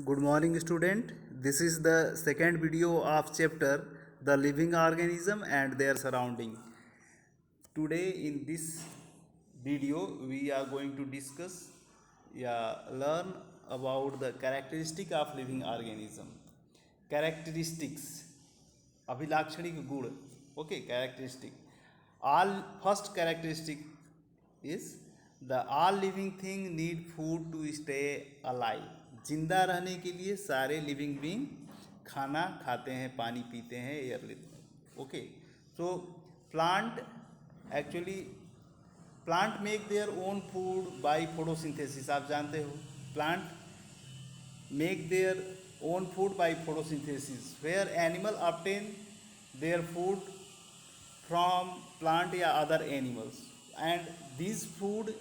Good morning, student. This is the second video of chapter The Living Organism and Their Surrounding. Today in this video we are going to discuss learn about the characteristic of living organism. Characteristics, अभिलाक्षणिक गुण. Okay, characteristic. All first characteristic is the all living thing need food to stay alive. जिंदा रहने के लिए सारे living being खाना खाते हैं, पानी पीते हैं, एयर लेते हैं. Okay, so plant actually plant make their own food by photosynthesis. आप जानते हो plant make their own food by photosynthesis, where animal obtain their food from plant या other animals, and this food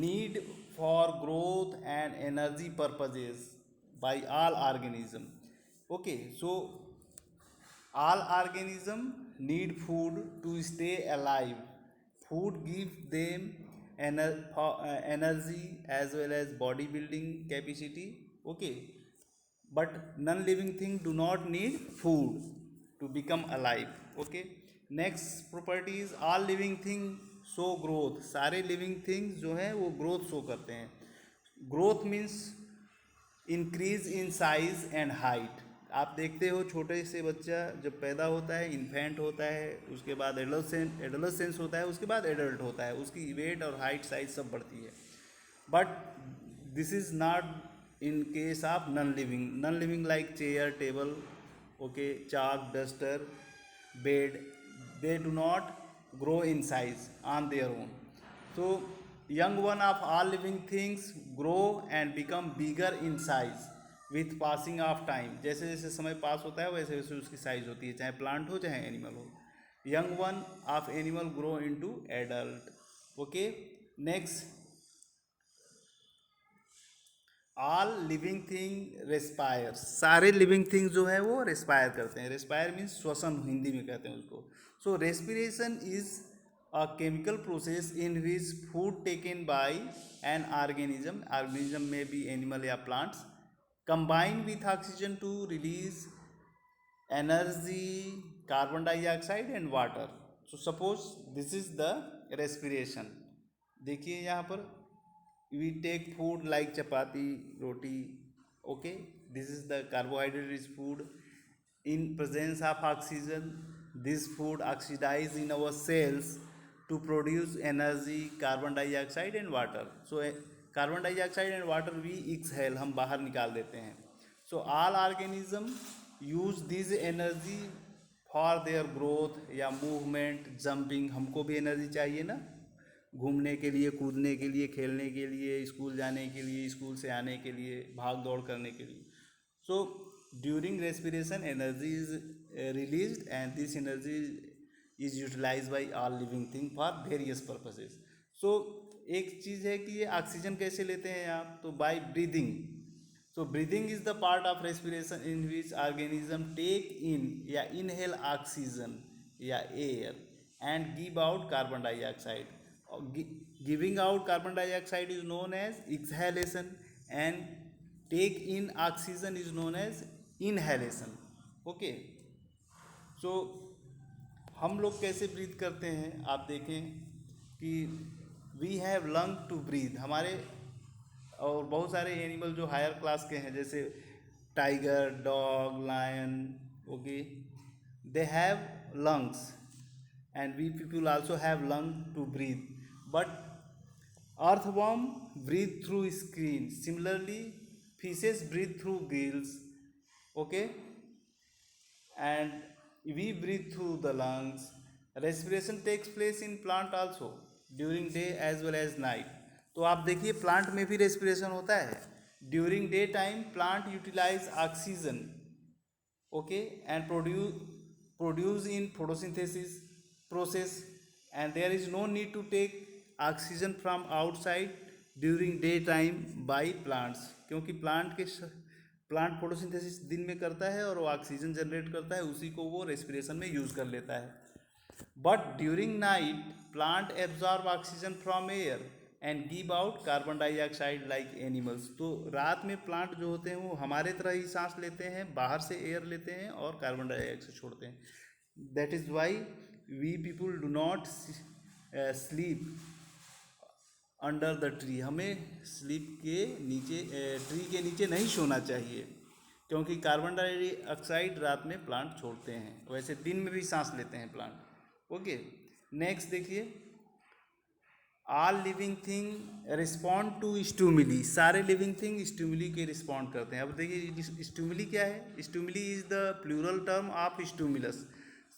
need for growth and energy purposes by all organism. Okay, so all organism need food to stay alive. Food gives them energy as well as body building capacity. Okay, but non-living thing do not need food to become alive. Okay, next property is all living thing show growth. सारे living things जो हैं वो growth show करते हैं. Growth means increase in size and height. आप देखते हो छोटे से बच्चा जब पैदा होता है, इन्फेंट होता है, उसके बाद एडोलेसेंस होता है, उसके बाद एडल्ट होता है, उसकी वेट और हाइट साइज सब बढ़ती है. But this is not in case of non living. Non living like chair, table, okay, chalk, duster, bed, they do not grow in size on their own. So young one of all living things grow and become bigger in size with passing of time. जैसे जैसे समय पास होता है वैसे वैसे उसकी size होती है, चाहे प्लांट हो चाहे एनिमल हो. Young one of animal grow into adult. Okay, next, all living thing respire. सारे लिविंग थिंग जो है वो रेस्पायर करते हैं. रेस्पायर मीन्स श्वसन, हिंदी में कहते हैं उसको. So respiration is a chemical process in which food taken by an organism may be animal या plants, combine with oxygen to release energy, carbon dioxide and water. So suppose this is the respiration. देखिए यहाँ पर we take food like chapati, roti. Okay, this is the carbohydrate rich food. In presence of oxygen, this food oxidize in our cells to produce energy, carbon dioxide and water. So carbon dioxide and water we exhale, हम बाहर निकाल देते हैं. So all organism use this energy for their growth या movement, jumping. हमको भी energy चाहिए ना, घूमने के लिए, कूदने के लिए, खेलने के लिए, स्कूल जाने के लिए, स्कूल से आने के लिए, भाग दौड़ करने के लिए. So during respiration energy is released and this energy is utilize by all living thing for various purposes. So एक चीज़ है कि ये ऑक्सीजन कैसे लेते हैं आप, तो by breathing. So breathing is the part of respiration in which organism take in या इनहेल ऑक्सीजन या air and give out carbon dioxide. Giving out carbon dioxide is known as exhalation and take in oxygen is known as inhalation. Okay, so हम लोग कैसे breathe करते हैं आप देखें कि we have lung to breathe. हमारे और बहुत सारे एनिमल जो हायर क्लास के हैं जैसे tiger, dog, lion, okay, they have lungs and we people also have lung to breathe, but earthworm breathe through skin. Similarly fishes breathe through gills, okay, and we breathe through the lungs. Respiration takes place in plant also during day as well as night. तो आप देखिए plant में भी respiration होता है. During day time plant utilise oxygen, okay, and produce in photosynthesis process, and there is no need to take oxygen from outside during day time by plants. क्योंकि plant photosynthesis दिन में करता है और वो ऑक्सीजन जनरेट करता है, उसी को वो रेस्पिरेशन में यूज़ कर लेता है. But during night plant absorb oxygen from air and give out carbon dioxide like animals. तो रात में प्लांट जो होते हैं वो हमारे तरह ही सांस लेते हैं, बाहर से एयर लेते हैं और कार्बन डाइऑक्साइड छोड़ते हैं। That is why we people do not sleep under the tree. हमें स्लीप के नीचे, ट्री के नीचे नहीं सोना चाहिए, क्योंकि कार्बन डाइऑक्साइड रात में प्लांट छोड़ते हैं। वैसे दिन में भी सांस लेते हैं प्लांट। ओके, नेक्स्ट देखिए, all living thing respond to stimuli. सारे लिविंग थिंग स्टूमिली के रिस्पॉन्ड करते हैं। अब देखिए स्टूमिली क्या है। Stimuli is the plural term of stimulus,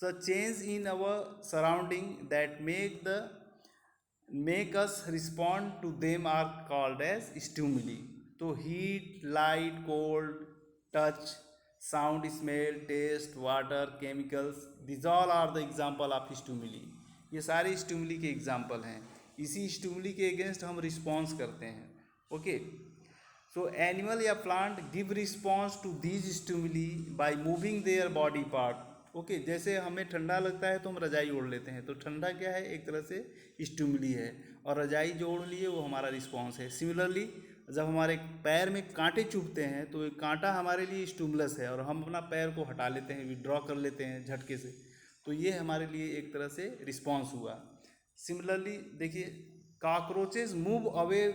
the change in our surrounding that make us respond to them are called as stimuli. तो heat, light, cold, touch, sound, smell, taste, water, chemicals, these all are the example of stimuli. ये सारे stimuli के example हैं। इसी stimuli के against हम response करते हैं। ओके, सो एनिमल या plant give response to these stimuli by moving their body part. Okay, जैसे हमें ठंडा लगता है तो हम रजाई ओढ़ लेते हैं, तो ठंडा क्या है, एक तरह से स्टिमुली है, और रजाई जो ओढ़ लिए वो हमारा रिस्पॉन्स है। सिमिलरली जब हमारे पैर में कांटे चुभते हैं तो एक कांटा हमारे लिए स्टिमुलस है, और हम अपना पैर को हटा लेते हैं, विड्रॉ कर लेते हैं झटके से, तो ये हमारे लिए एक तरह से रिस्पॉन्स हुआ। सिमिलरली देखिए, cockroaches move away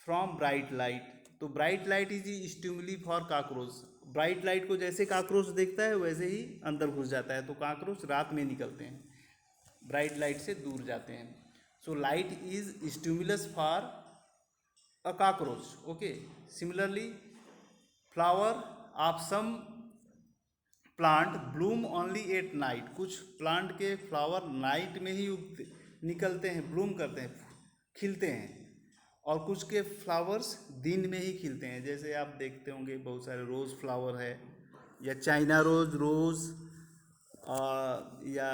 from bright light. तो bright light is stimuli for cockroach. Bright light को जैसे काकरोच देखता है वैसे ही अंदर घुस जाता है, तो काकरोच रात में निकलते हैं, ब्राइट लाइट से दूर जाते हैं। So light is stimulus for a cockroach. Okay, similarly flower of some plant bloom only at night. कुछ प्लांट के फ्लावर नाइट में ही निकलते हैं, ब्लूम करते हैं, खिलते हैं, और कुछ के फ्लावर्स दिन में ही खिलते हैं। जैसे आप देखते होंगे बहुत सारे रोज़ फ्लावर है, या चाइना रोज़ या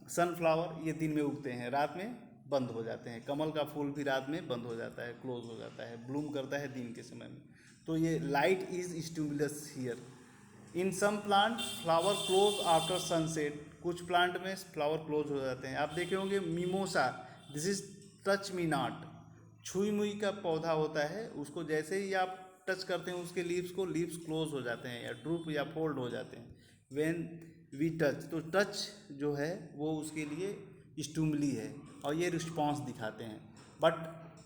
सनफ्लावर, ये दिन में उगते हैं, रात में बंद हो जाते हैं। कमल का फूल भी रात में बंद हो जाता है, क्लोज हो जाता है, ब्लूम करता है दिन के समय में। तो ये light is stimulus here. In some plant flower close after sunset. कुछ प्लांट में फ्लावर क्लोज हो जाते हैं। आप देखे होंगे mimosa, this is touch me not, छुई मुई का पौधा होता है, उसको जैसे ही आप टच करते हैं उसके लीव्स क्लोज हो जाते हैं, या ड्रूप या फोल्ड हो जाते हैं व्हेन वी टच। तो टच जो है वो उसके लिए स्टिमुली है, और ये रिस्पॉन्स दिखाते हैं। But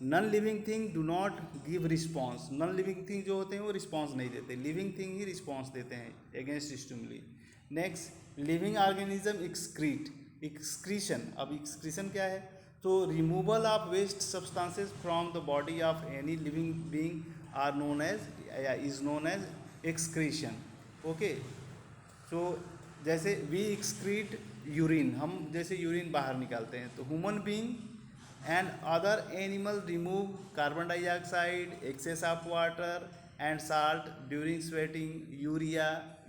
non living thing do not give response. Non living thing जो होते हैं वो रिस्पॉन्स नहीं देते, लिविंग थिंग ही रिस्पॉन्स देते हैं against stimuli. Next, living organism excretion. अब एक्सक्रीशन क्या है, तो removal of waste substances from the body of any living being are known as या is known as excretion. Okay, so जैसे we excrete urine, हम जैसे यूरिन बाहर निकालते हैं, तो human being and other animal remove carbon dioxide, excess of water and salt during sweating.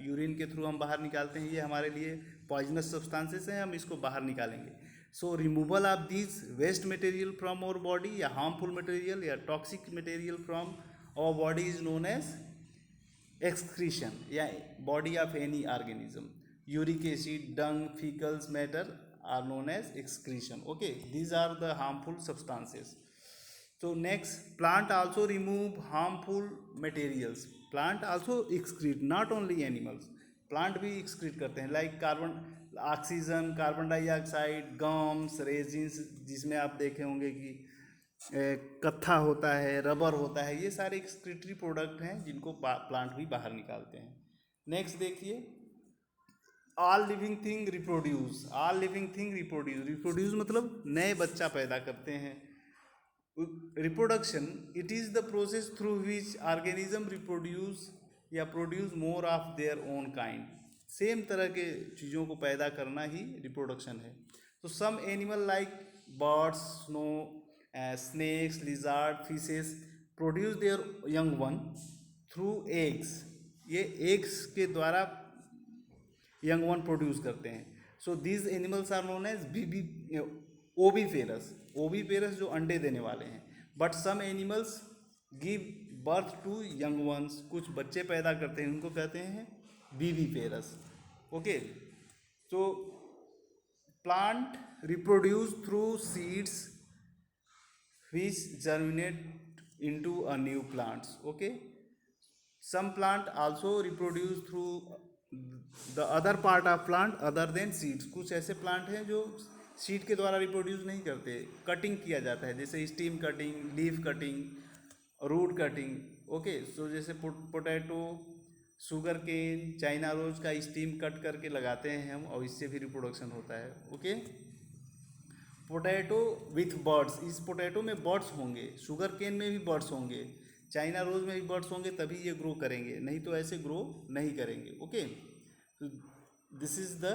Urine के through हम बाहर निकालते हैं, ये हमारे लिए पॉइजनस सब्सटेंसेस हैं, हम इसको बाहर निकालेंगे। So removal of this waste material from our body, या हार्मफुल मटेरियल या toxic material from our body is known as excretion या body of any organism. Uric acid, dung, fecals matter are known as excretion. Okay, these are the harmful substances. So next, plant also remove harmful materials. Plant also excrete, not only animals, plant भी excrete करते हैं, like carbon oxygen, carbon dioxide, gums, resins, जिसमें आप देखे होंगे कि कत्था होता है, रबर होता है, ये सारे एक्सक्रीटरी प्रोडक्ट हैं जिनको प्लांट भी बाहर निकालते हैं। नेक्स्ट देखिए, all living thing reproduce. All living thing reproduce मतलब नए बच्चा पैदा करते हैं। Reproduction, it is the process through which organism reproduce या produce more of their own kind. Same तरह के चीज़ों को पैदा करना ही रिप्रोडक्शन है। तो some animal like birds, snow, snakes, lizard, fishes produce their young one through eggs. ये eggs के द्वारा young one produce करते हैं। So these animals are known as oviparous. oviparous जो अंडे देने वाले हैं। But some animals give birth to young ones. कुछ बच्चे पैदा करते हैं, उनको कहते हैं viviparous. Okay, so plant reproduce through seeds, which germinate into a new plants. Okay, some plant also reproduce through the other part of plant other than seeds. कुछ ऐसे प्लांट हैं जो सीड के द्वारा रिप्रोड्यूस नहीं करते, कटिंग किया जाता है, जैसे stem cutting, leaf cutting, root cutting. Okay, so जैसे potato, sugarcane, China rose का स्टीम कट करके लगाते हैं हम, और इससे भी रिप्रोडक्शन होता है। ओके, पोटैटो विथ बर्ड्स, इस पोटैटो में बर्ड्स होंगे, शुगर केन में भी बर्ड्स होंगे, चाइना रोज में भी बर्ड्स होंगे, तभी ये ग्रो करेंगे, नहीं तो ऐसे ग्रो नहीं करेंगे। ओके, तो this is the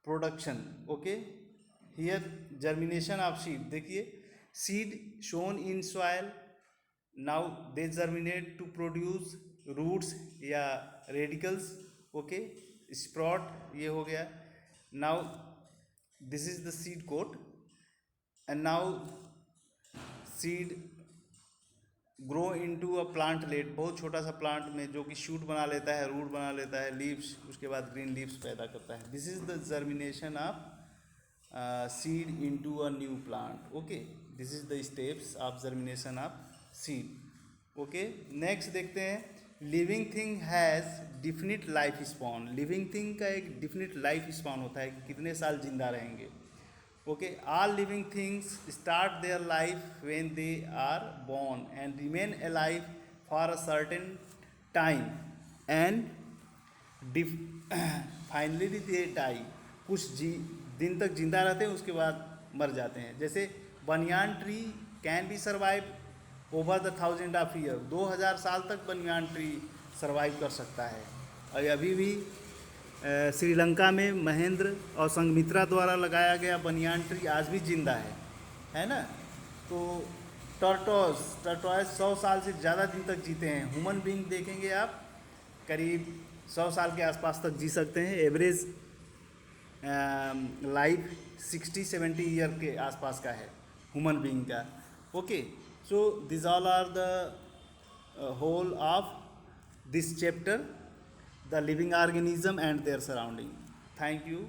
production. Okay, here germination of seed, देखिए seed sown in soil, now they germinate to produce roots या रेडिकल्स। ओके, स्प्रॉट ये हो गया। Now this is the seed coat, and now seed grow into a plantlet, बहुत छोटा सा plant में जो कि शूट बना लेता है, रूट बना लेता है, लीव्स, उसके बाद ग्रीन लीव्स पैदा करता है। This is the germination of seed into a new plant. Okay, this is the steps of germination of seed. Okay, next देखते हैं, living thing has definite life spawn. Living thing का एक definite life spawn होता है कि कितने साल जिंदा रहेंगे। Okay, all living things start their life when they are born and remain alive for a certain time and finally they die. कुछ दिन तक जिंदा रहते हैं, उसके बाद मर जाते हैं। जैसे banyan tree can be survive over the 1000 of year, 2000 साल तक बनियान ट्री सर्वाइव कर सकता है। और अभी भी श्रीलंका में महेंद्र और संघमित्रा द्वारा लगाया गया बनियान ट्री आज भी जिंदा है ना। तो टर्टॉयस 100 साल से ज़्यादा दिन तक जीते हैं। ह्यूमन बीइंग देखेंगे आप, करीब 100 साल के आसपास तक जी सकते हैं। एवरेज लाइफ 60-70 ईयर के आसपास का है ह्यूमन बीइंग का। Okay, so this all are the whole of this chapter, the living organism and their surrounding. Thank you.